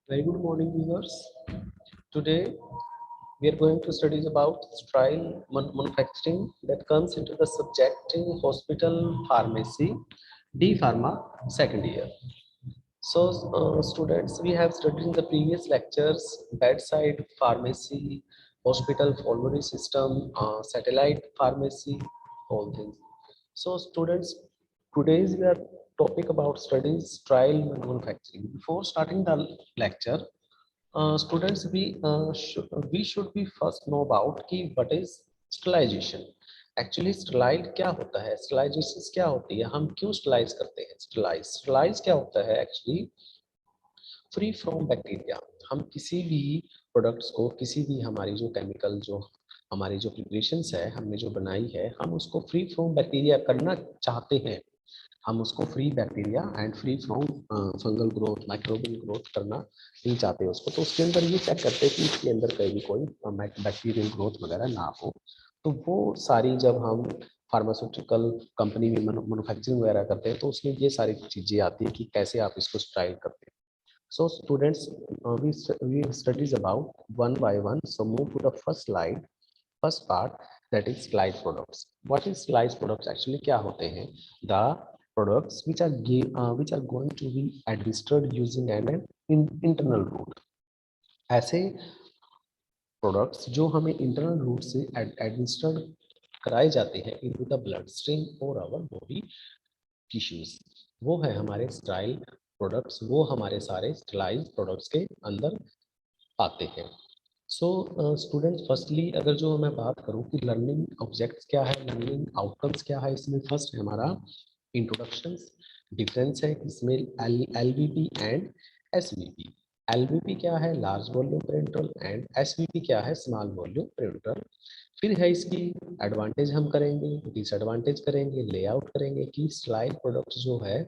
Very good morning, viewers. Today we are going to study about sterile manufacturing that comes into the subject in hospital pharmacy, D Pharma, second year. So, students, we have studied in the previous lectures bedside pharmacy, hospital phlebotomy system, satellite pharmacy, all things. So, students, today's we are topic about studies trial manufacturing. Before starting the lecture, students, we should be first know about कि what is sterilization. Actually sterilize क्या होता है, sterilization क्या होती है, हम क्यों sterilise करते हैं, स्टरलाइज क्या होता है एक्चुअली फ्री फ्रॉम बैक्टीरिया। हम किसी भी प्रोडक्ट्स को, किसी भी हमारी जो केमिकल, जो हमारी जो प्रिपरेशंस है हमने जो बनाई है, हम उसको फ्री फ्रॉम बैक्टीरिया करना चाहते हैं। हम उसको free bacteria and free from fungal growth, microbial growth करना नहीं चाहते उसको, तो उसके अंदर ये चेक करते हैं कि इसके अंदर कहीं भी कोई बैक्टीरियल ग्रोथ वगैरह ना हो। तो वो सारी जब हम फार्मास्यूटिकल कंपनी में मैन्युफैक्चरिंग वगैरह करते हैं तो उसमें ये सारी चीज़ें आती है कि कैसे आप इसको स्टाइल करते हैं। So students, we studies about one by one. So move to the first slide, first part, that is slide products. What is slide products actually? क्या होते हैं? The products which are going to be administered using an internal route. ऐसे products जो हमें internal root से administered कराए जाते हैं इनटू द ब्लड स्ट्रीम और आवर बॉडी टिश्यूज, वो है हमारे स्टाइल प्रोडक्ट्स, वो हमारे सारे स्टलाइज प्रोडक्ट्स के अंदर आते हैं। सो स्टूडेंट्स, फर्स्टली अगर जो मैं बात करूं कि लर्निंग ऑब्जेक्ट्स क्या है, लर्निंग आउटकम्स क्या है, इसमें फर्स्ट है हमारा इंट्रोडक्शंस। डिफरेंस है इसमें एलवीपी एंड एसवीपी। एलवीपी क्या है, large volume printer, and SVP क्या है, स्मॉल वॉल्यूम प्रिंटर। फिर है इसकी एडवांटेज हम करेंगे, डिसएडवांटेज करेंगे, लेआउट करेंगे कि स्टाइल प्रोडक्ट जो है,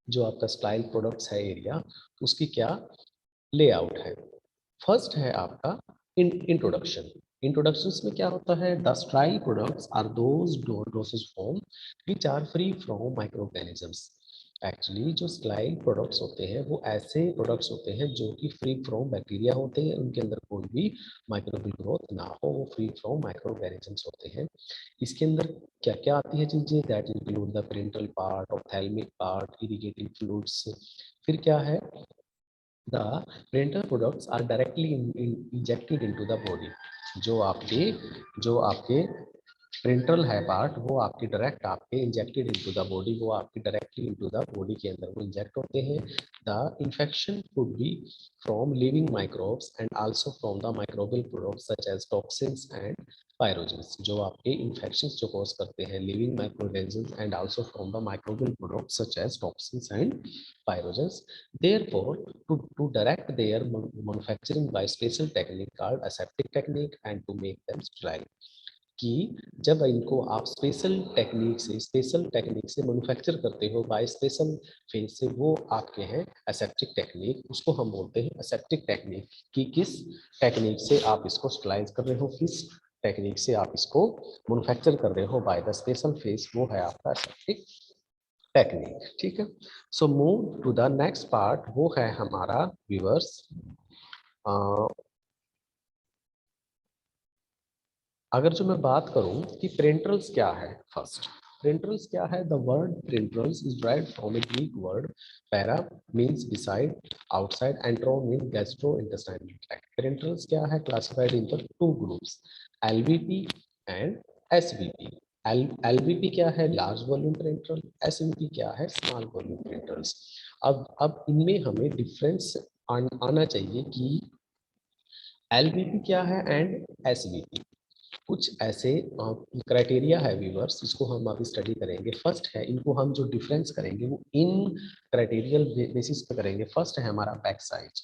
जो आपका स्टाइल प्रोडक्ट्स है एरिया, उसकी क्या लेआउट है। फर्स्ट है आपका इंट्रोडक्शन। इंट्रोडक्शंस में क्या होता है, the sterile products are those dosage form which are free from microorganisms. Actually जो स्टाइल प्रोडक्ट्स होते हैं वो ऐसे प्रोडक्ट्स होते हैं जो कि फ्री फ्रॉम बैक्टीरिया होते हैं, उनके अंदर कोई भी माइक्रोबियल ग्रोथ ना हो, वो फ्री फ्रॉम माइक्रोऑर्गेनिजम्स होते हैं। इसके अंदर क्या क्या आती है चीजें, that include the parenteral part, ophthalmic part, irrigating fluids. फिर क्या है, the parental products are directly injected into the body। जो आपके पेरेंटल है पार्ट, वो आपके डायरेक्ट आपके इंजेक्टेड इनटू द बॉडी, वो आपके डायरेक्टली इनटू द बॉडी के अंदर वो इंजेक्ट होते हैं। The infection could be from living microbes and also from the microbial products such as toxins and pyrogens. जो आपके इन्फेक्शंस जो कॉज करते हैं living microorganisms and also from the microbial products such as toxins and pyrogens। Therefore, to direct their manufacturing by special technique called aseptic technique and to make them sterile। कि जब इनको आप special technique से manufacture करते हो by special phase से, वो आपके हैं एसेप्टिक टेक्निक, उसको हम बोलते हैं एसेप्टिक टेक्निक। कि किस टेक्निक से आप इसको स्टलाइज कर रहे हो, किस टेक्निक से आप इसको मैन्युफैक्चर कर रहे हो बाय द स्पेशल फेज, वो है आपका एसेप्टिक टेक्निक। ठीक है। So move to the next part, वो है हमारा व्यूअर्स अगर जो मैं बात करूं कि प्रिंटर्स क्या है, फर्स्ट प्रिंटर्स क्या है, the word printers is derived from a Greek word para means beside, outside, entero means gastrointestinal tract। Printers क्या है, classified into two groups, LVP and SVP। LVP क्या है, लार्ज वॉल्यूम प्रिंटर, SVP क्या है, small volume printers. अब इनमें हमें difference आना चाहिए कि LVP क्या है एंड SVP। कुछ ऐसे क्राइटेरिया है व्यूअर्स, इसको हम अभी स्टडी करेंगे। फर्स्ट है, इनको हम जो डिफरेंस करेंगे वो इन क्राइटेरियल बेसिस पे करेंगे। फर्स्ट है हमारा पैक साइज,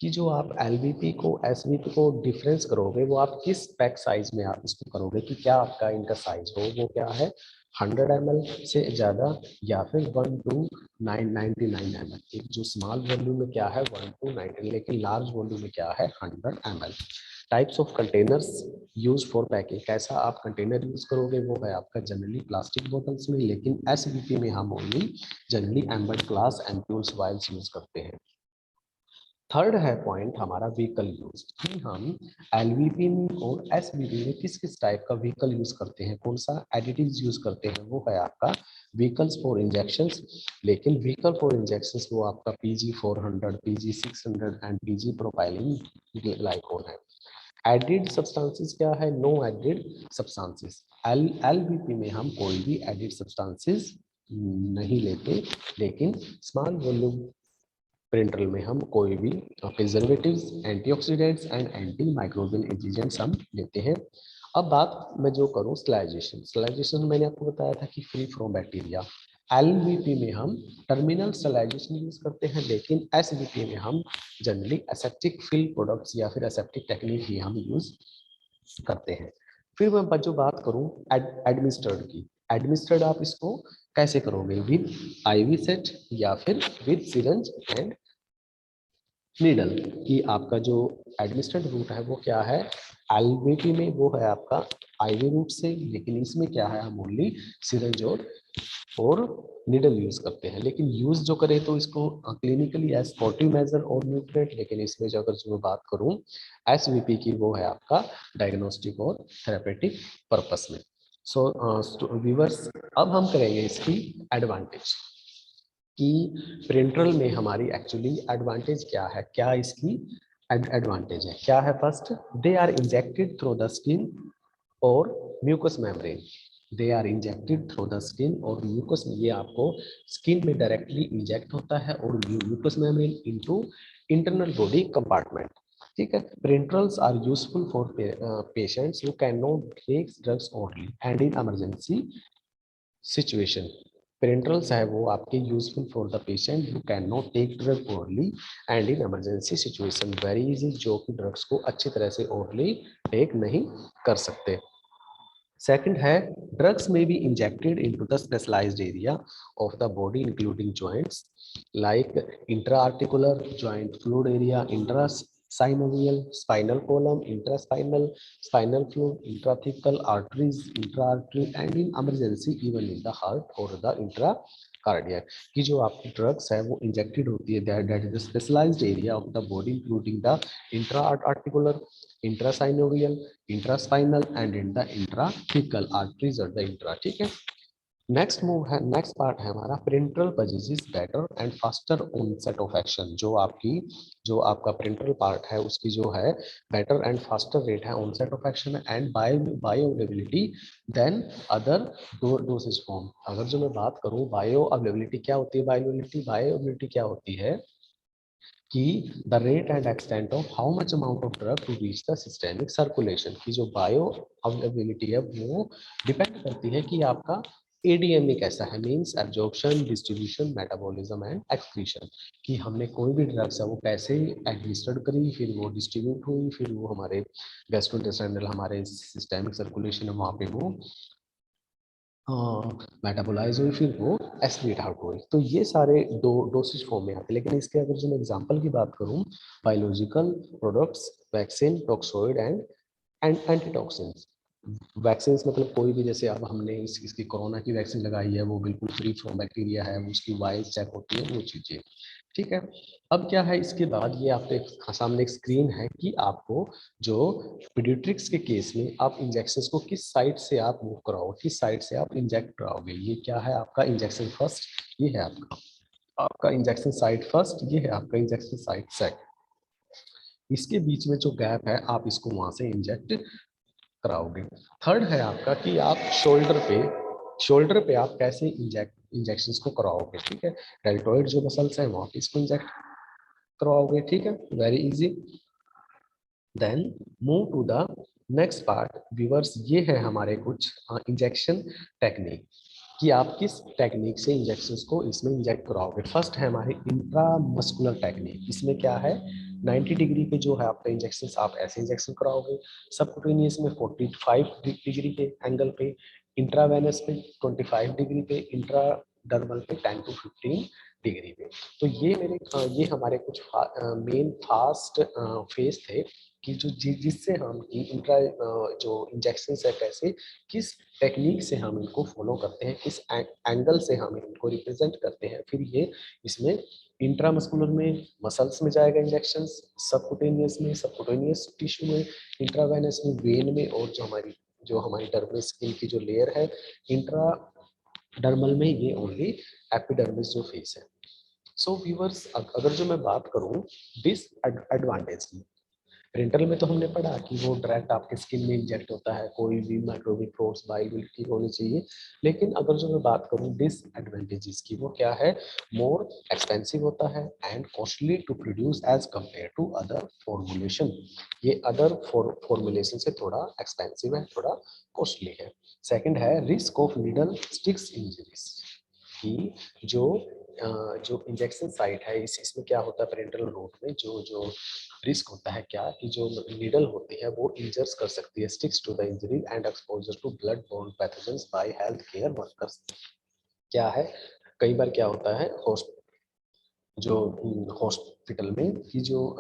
कि जो आप एलवीपी को एसवीपी को डिफरेंस करोगे, वो आप किस पैक साइज में आप इसको करोगे, कि क्या आपका इनका साइज हो, वो क्या है 100 ml से ज़्यादा या फिर 1 to 999 ml। एक जो स्मॉल वॉल्यूम में क्या है 1 to 90, लेकिन लार्ज वॉल्यूम में क्या है 100 ml। Types of containers use for packing, कैसा आप कंटेनर यूज करोगे, वो है आपका जनरली प्लास्टिक बोतल्स में, लेकिन एसवीपी में हम ओनली जनरली एम्बर्ड ग्लास एम्प्यूल्स वाइल्स यूज करते हैं। थर्ड है पॉइंट हमारा व्हीकल यूज, कि हम एलवीपी में और एसवीपी में किस किस टाइप का व्हीकल यूज करते हैं, कौन सा एडिटिव्स यूज करते हैं, वो है आपका व्हीकल्स फॉर इंजेक्शंस। लेकिन व्हीकल फॉर इंजेक्शंस वो आपका PG400, PG600 and PG propylene glycol है। एडिड सब्सटेंसेस क्या है, नो एडिड सब्सटेंसेस। एलवीपी में हम कोई भी एडिड सब्सटेंसेस नहीं लेते, लेकिन स्मॉल वॉल्यूम प्रिंटर में हम कोई भी preservatives, antioxidants and anti microbial agents हम लेते हैं। अब बात मैं जो करूं स्टरलाइजेशन, स्टरलाइजेशन मैंने आपको बताया था कि फ्री फ्रॉम बैक्टीरिया। एलवीपी में हम टर्मिनल स्टरलाइजेशन यूज करते हैं, लेकिन एसवीपी में हम जनरली एसेप्टिक फिल प्रोडक्ट्स या फिर एसेप्टिक टेक्निक ही हम यूज करते हैं। फिर मैं जो बात करूं एडमिनिस्ट्रेड की, एडमिनिस्ट्रेड आप इसको कैसे करोगे, विद आईवी सेट या फिर विद सिरंज एंड नीडल, कि आपका जो एडमिनिस्ट्रेटिव रूट है वो क्या है, एलवीपी में वो है आपका आईवी रूट से, लेकिन इसमें क्या है हम ओनली सिरंज और नीडल यूज करते हैं। लेकिन यूज जो करें तो इसको क्लिनिकली एज स्पोर्टिव मेजर और न्यूट्रेट, लेकिन इसमें जो अगर जो मैं बात करूं एसवीपी की, वो है आपका डायग्नोस्टिक और थेरेपेटिक पर्पस में। सो व्यूअर्स, अब हम करेंगे इसकी एडवांटेज, कि प्रिंटरल में हमारी एक्चुअली एडवांटेज क्या है, क्या इसकी एडवांटेज है, क्या है। First, they are injected through the skin और mucous membrane, they are injected through the skin और म्यूकस, ये आपको स्किन में डायरेक्टली इंजेक्ट होता है और mucous membrane into internal body compartment. ठीक है, parenterals are useful for patients who can not take drugs only and in emergency situation. Parenterals है वो आपके useful for the patient who can not take drug orally and in emergency situation, very easy, जो कि drugs को अच्छी तरह से orally take नहीं कर सकते। सेकंड है, ड्रग्स में be injected into the specialised area of the body including joints like intra articular joint fluid area, intra synovial, spinal column, intraspinal, spinal fluid, intrathecal arteries, intra-artery, and in emergency even in the heart or the intracardiac, कि जो आपकी drugs है वो injected होती है that is the specialised area of the body including the intra articular, intrasynovial, intraspinal and in the intrathecal arteries और the intra. ठीक है, नेक्स्ट मूव है, नेक्स्ट पार्ट है हमारा parenteral possesses better and faster onset of action, जो आपकी जो आपका प्रिंटरल पार्ट है उसकी जो है बेटर एंड फास्टर रेट है onset of action and bioavailability than other dosage form. अगर जो मैं बात करूं बायो अवेलेबिलिटी क्या होती है, बायो अवेलेबिलिटी क्या होती है कि the rate and extent of how much amount of drug to reach the systemic circulation, की जो बायो अवेलेबिलिटी है वो डिपेंड करती है कि आपका एडीएमए कैसा है, means absorption, distribution, metabolism and excretion, कि हमने कोई भी ड्रग्स है वो कैसे एडमिनिस्टर्ड करी, फिर वो डिस्ट्रीब्यूट हुई, फिर वो हमारे गैस्ट्रोइंटेस्टाइनल हमारे सिस्टेमिक सर्कुलेशन है वहाँ पे वो मेटाबोलाइज हुई, फिर वो एक्सक्रीट आउट हुई। तो ये सारे दो डोसेज फॉर्म में आते हैं। लेकिन इसके अगर जो मैं एग्जांपल की बात करूं, biological products, vaccine, toxoid and antitoxins. Vaccine मतलब कोई भी, जैसे अब हमने इसकी कोरोना की वैक्सीन लगाई है वो बिल्कुल फ्री फ्रॉम बैक्टीरिया है, उसकी वाइल्स चेक होती है, वो चीजें। ठीक है, अब क्या है इसके बाद, ये आपके सामने एक स्क्रीन है कि आपको जो पीडियाट्रिक्स के केस में आप इंजेक्शन को किस साइड से आप मूव कराओगे, किस साइड से आप इंजेक्ट कराओगे। ये क्या है आपका इंजेक्शन फर्स्ट, ये है आपका इंजेक्शन साइड फर्स्ट, ये है आपका इंजेक्शन साइड सेकंड। इसके बीच में जो गैप है आप इसको वहां से इंजेक्ट कराओगे। थर्ड है आपका कि आप शोल्डर पे आप कैसे इंजेक्शंस को कराओगे। ठीक है, डेल्टोइड जो मसल्स है वहां पे इसको इंजेक्ट करवाओगे। ठीक है, very easy. Then move to the next part viewers, ये है हमारे कुछ इंजेक्शन टेक्निक, कि आप किस टेक्निक से इंजेक्शंस को इसमें इंजेक्ट कराओगे। फर्स्ट है हमारी इंट्रामस्कुलर टेक्निक, इसमें क्या है 90 डिग्री पे जो है आपका इंजेक्शन आप ऐसे इंजेक्शन कराओगे, सबक्यूटेनियस में 45 डिग्री पे एंगल पे, इंट्रावेनस पे 25 डिग्री पे, इंट्राडर्मल पे 10 to 15 डिग्री पे। तो ये ये हमारे कुछ मेन फास्ट फेज थे, कि जो जिससे हम इंट्रा जो इंजेक्शन है कैसे किस टेक्निक से हम इनको फॉलो करते हैं, किस एंगल से हम इनको रिप्रेजेंट करते हैं, फिर ये इसमें इंट्रामस्कुलर में मसल्स में जाएगा इंजेक्शन, सबकुटेनियस में सबकुटेनियस टिश्यू में, इंट्रावेनस में वेन में, और जो हमारी डर्मल स्किन की जो लेयर है इंट्राडर्मल में, ये ओनली एपिडर्मिस जो फेस है। सो व्यूअर्स, अगर जो मैं बात करूं डिसएडवांटेज की, प्रिंटर में तो हमने पढ़ा कि वो डायरेक्ट आपके स्किन में इंजेक्ट होता है, कोई भी माइक्रोबिक फोर्स बायोबिलिटी होनी चाहिए। लेकिन अगर जो मैं बात करूं डिसएडवांटेजेस की, वो क्या है, मोर एक्सपेंसिव होता है and costly to produce as compare to other formulation. ये अदर फॉर्मुलेशन से थोड़ा एक्सपेंसिव है, थोड़ा कॉस्टली है। सेकंड है risk of needle sticks injuries, कि जो इंजेक्शन साइट है इसमें क्या होता है, पेरेंटल रूट में जो जो रिस्क होता है क्या, कि जो नीडल होती है वो इंजर्स कर सकती है, sticks to the injury and exposure to blood borne pathogens by health care workers. क्या है, कई बार क्या होता है जो हॉस्पिटल में की जो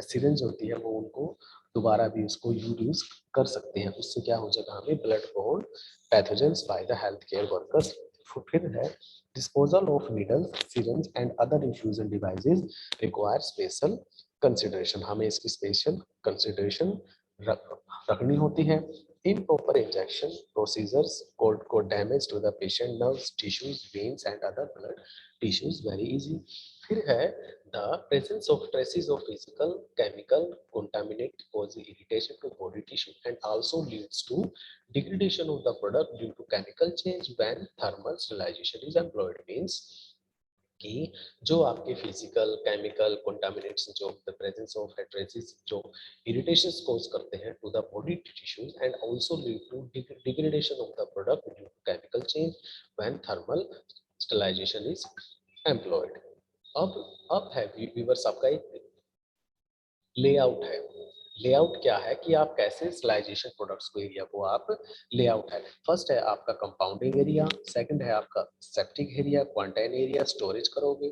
सिरिंज होती है वो उनको दोबारा भी उसको यूज कर सकते हैं, उससे क्या हो जाएगा, हमें blood borne pathogens by the health care workers. फिर है disposal of needles syringe and other infusion devices require special consideration, हमें इसकी स्पेशल कंसिडरेशन रखनी होती है। Improper injection procedures could damage to the patient nerves, tissues, veins and other blood tissues very easy. फिर है the presence of traces of physical chemical contaminant cause irritation to body tissue and also leads to degradation of the product due to chemical change when thermal sterilization is employed, means कि जो आपके physical chemical contaminates जो the presence of traces जो irritations cause करते हैं to the body tissues and also lead to degradation of the product due to chemical change when thermal sterilization is employed. अब है viewers आपका एक layout है। Layout क्या है कि आप कैसे स्टरलाइजेशन प्रोडक्ट्स को एरिया को आप लेआउट है। फर्स्ट है आपका कंपाउंडिंग एरिया, सेकंड है आपका septic area, quarantine area, storage करोगे।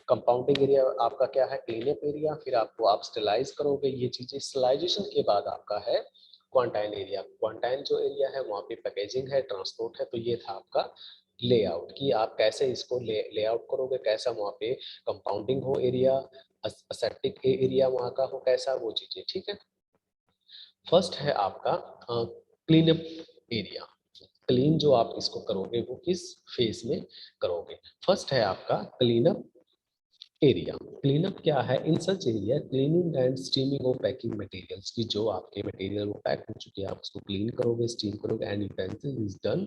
कंपाउंडिंग एरिया आपका क्या है, क्लीनअप एरिया, फिर आपको आप स्टरलाइज करोगे ये चीजें। स्टरलाइजेशन के बाद आपका है क्वारंटाइन एरिया। क्वारंटाइन जो एरिया है वहाँ पे पैकेजिंग है, ट्रांसपोर्ट है। तो ये था आपका लेआउट कि आप कैसे इसको लेआउट करोगे, कैसा वहाँ पे कंपाउंडिंग हो एरिया, असेप्टिक एरिया वहाँ का हो कैसा, वो चीजें ठीक है। फर्स्ट है आपका क्लीन अप एरिया। क्लीन जो आप इसको करोगे वो किस फेज में करोगे, फर्स्ट है आपका clean up area. Clean up क्या है, in such area cleaning and steaming of packing materials की जो आपके मटेरियल वो पैक हो चुके हैं आप उसको क्लीन करोगे, स्टीम करोगे and utensil is done.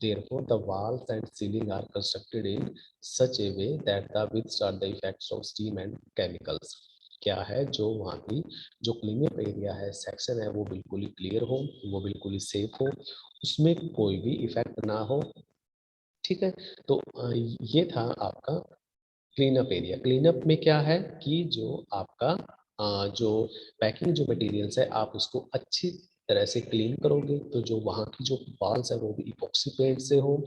Therefore the walls and ceiling are constructed in such a way that the withstand the effects of steam and chemicals. क्या है, जो वहाँ की जो क्लीन अप एरिया है सेक्शन है वो बिल्कुल ही क्लियर हो, वो बिल्कुल ही सेफ हो, उसमें कोई भी इफेक्ट ना हो, ठीक है। तो ये था आपका clean up area. Clean up में क्या है कि जो आपका जो पैकिंग जो मटेरियल्स है आप उसको अच्छी तरह से क्लीन करोगे, तो जो वहाँ की जो वॉल्स है वो भी इपॉक्सी पेंट से हो,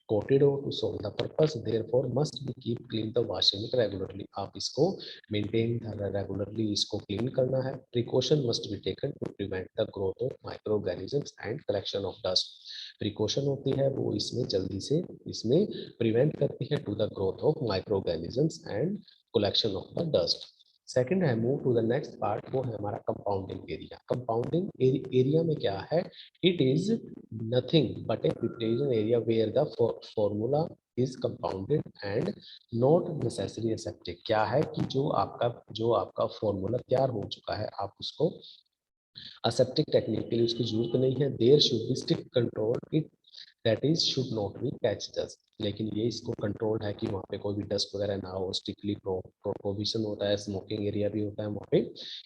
कोटेड हो to solve the purpose. Therefore must be keep clean the washing it regularly, आप इसको मेंटेन रेगुलरली इसको क्लीन करना है। Precaution must be taken to prevent the growth of micro organisms and collection of dust. Precaution होती है वो इसमें जल्दी से इसमें प्रिवेंट करती है to the growth of micro organisms and collection of the dust. Second है move to the next part, वो है हमारा कंपाउंडिंग एरिया। कंपाउंडिंग एरिया में क्या है, it is nothing but a preparation area where the formula is compounded and not necessary aseptic। क्या है कि जो आपका फॉर्मूला तैयार हो चुका है आप उसको aseptic टेक्निक के लिए उसकी जरूरत नहीं है। There should be strict control it that is should not be catch dust, लेकिन ये इसको कंट्रोल है कि वहाँ पे कोई भी डस्ट वगैरह ना हो। स्ट्रिक्टली प्रोविजन होता है, स्मोकिंग एरिया भी होता है वहाँ पे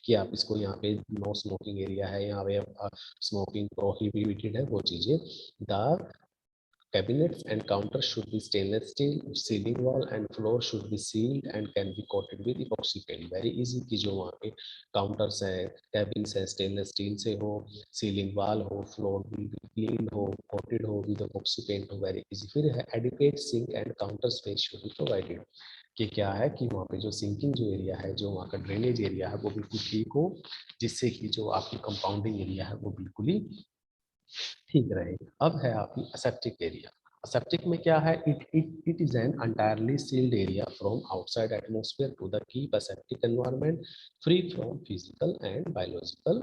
कि आप इसको यहाँ पे नो स्मोकिंग एरिया है, यहाँ पे स्मोकिंग प्रोहिबिटेड है, वो चीजें। The cabinets and counters should be stainless steel, ceiling wall and floor should be sealed and can be coated with epoxy paint। very easy कि जो वहाँ पे counters है, cabins है, stainless steel से हो, ceiling wall हो, floor भी clean हो, coated हो with epoxy paint हो, very easy। फिर है adequate sink and counter space should be provided, कि क्या है कि वहाँ पे जो सिंकिंग जो एरिया है, जो वहाँ का ड्रेनेज एरिया है वो बिल्कुल ठीक हो, जिससे कि जो आपकी कंपाउंडिंग एरिया है वो बिल्कुल ही ठीक रहे। अब है आपकी असेप्टिक एरिया। Aseptic में क्या है, it is an entirely sealed area from outside atmosphere to the keep aseptic environment free from physical and biological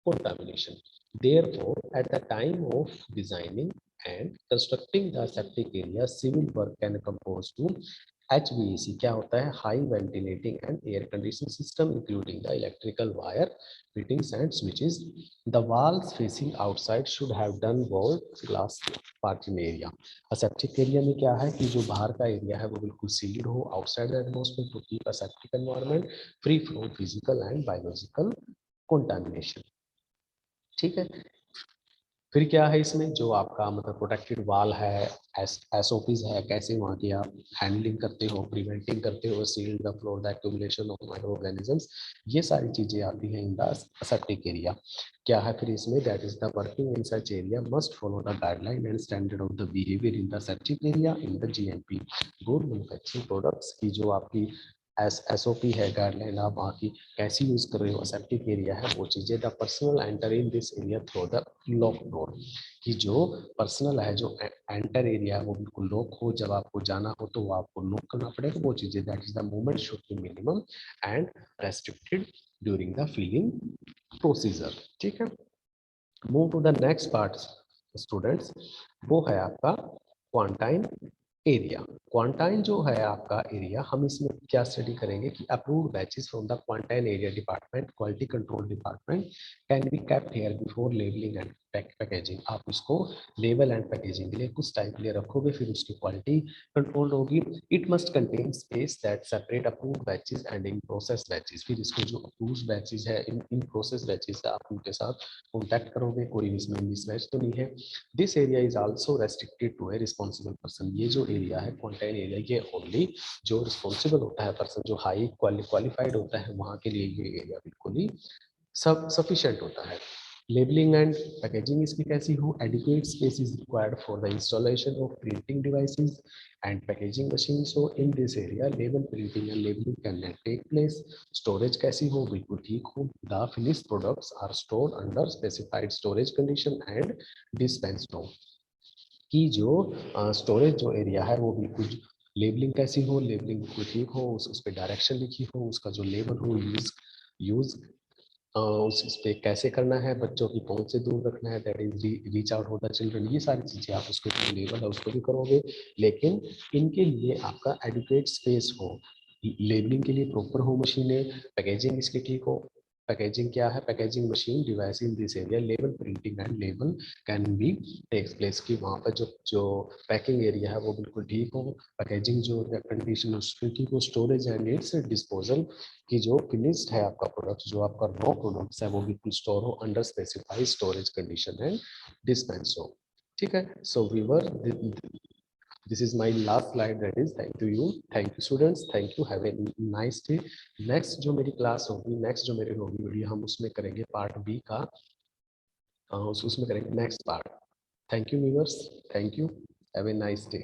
contamination. Therefore, at the time of designing and constructing the septic area, civil work can compose to HVAC क्या होता है, high ventilating and air condition system including the electrical wire fittings and switches. The walls facing outside should have done wall glass parking area. Aseptic area में क्या है कि जो बाहर का एरिया है वो बिल्कुल सील्ड हो outside the atmosphere to keep aseptic environment free from physical and biological contamination. ठीक है, फिर क्या है इसमें जो आपका मतलब प्रोटेक्टेड वाल है, एसओपीज है, कैसे वहाँ की आप हैंडलिंग करते हो, प्रिवेंटिंग करते हो, seal the floor the accumulation of micro organisms, ये सारी चीजें आती हैं इन द aseptic एरिया. क्या है फिर इसमें, that is the working in such area must follow the guideline and standard of the behaviour in the aseptic area in the GMP good manufacturing products की जो आपकी एसओपी है, guideline आप वहाँ की कैसी यूज कर रहे हो, aseptic एरिया है, वो चीजें. The personal enter in this area through the lock door, कि जो पर्सनल है, जो एंटर एरिया है वो बिल्कुल लॉक हो, जब आपको जाना हो तो वो आपको लॉक करना पड़ेगा, वो चीजें. That is the movement should be minimum and restricted during the filling procedure. ठीक है, move to the next part students, वो है आपका क्वारंटाइन एरिया. क्वारंटाइन जो है आपका एरिया, हम इसमें क्या स्टडी करेंगे कि approved batches from the quarantine area department quality control department can be kept here before labelling and packaging. आप इसको लेबल एंड पैकेजिंग के लिए कुछ टाइम के लिए रखोगे, फिर उसकी क्वालिटी कंट्रोल होगी. It must contain space that separate approved batches and in process batches. फिर इसको जो अप्रूव्ड बैचेस है, इन प्रोसेस बैचेस है, आप उनके साथ कॉन्टैक्ट करोगे, कोई इसमें मिसमैच तो नहीं है. This area is also restricted to a responsible person. ये जो एरिया है क्वारंटाइन एरिया, ये ओनली जो रिस्पॉन्सिबल होता है पर्सन, जो हाई क्वालिफाइड होता है, वहाँ के लिए ये एरिया बिल्कुल ही सब सफिशिएंट होता है. लेबलिंग एंड पैकेजिंग इसकी कैसी हो, adequate space is required for the installation of printing devices and packaging machine. So in this area label printing and labeling can not take place. Storage कैसी हो, बिल्कुल ठीक हो. The finished products are stored under specified storage condition and dispensed हो. कि जो storage जो एरिया है वो बिल्कुल, लेबलिंग कैसी हो, लेबलिंग बिल्कुल ठीक हो, उस पर डायरेक्शन लिखी हो, उसका जो लेबल हो, यूज उस पे कैसे करना है, बच्चों की पहुंच से दूर रखना है, दैट इज रीच आउट होता चिल्ड्रन, ये सारी चीजें आप उसको जो लेबल है उसको भी करोगे. लेकिन इनके लिए आपका एडुकेट स्पेस हो, लेबलिंग के लिए प्रॉपर हो मशीनें, पैकेजिंग इसकी ठीक हो. पैकेजिंग क्या है, packaging machine device in this area label printing and label can be takes place. की वहाँ पर जो पैकिंग एरिया है वो बिल्कुल ठीक हो, पैकेजिंग जो कंडीशन उसकी ठीक हो, स्टोरेज एंड इट्स डिस्पोजल कि जो फिनिश्ड है आपका प्रोडक्ट, जो आपका रॉ प्रोडक्ट्स है वो बिल्कुल स्टोर हो under specified storage condition and dispense हो. ठीक है, सो Weaver this is my last slide, that is thank to you, thank you students, thank you, have a nice day. next जो मेरी क्लास होगी, नेक्स्ट जो मेरी होगी वीडियो, हम उसमें करेंगे पार्ट बी का, उसमें करेंगे next part. Thank you viewers, thank you, have a nice day.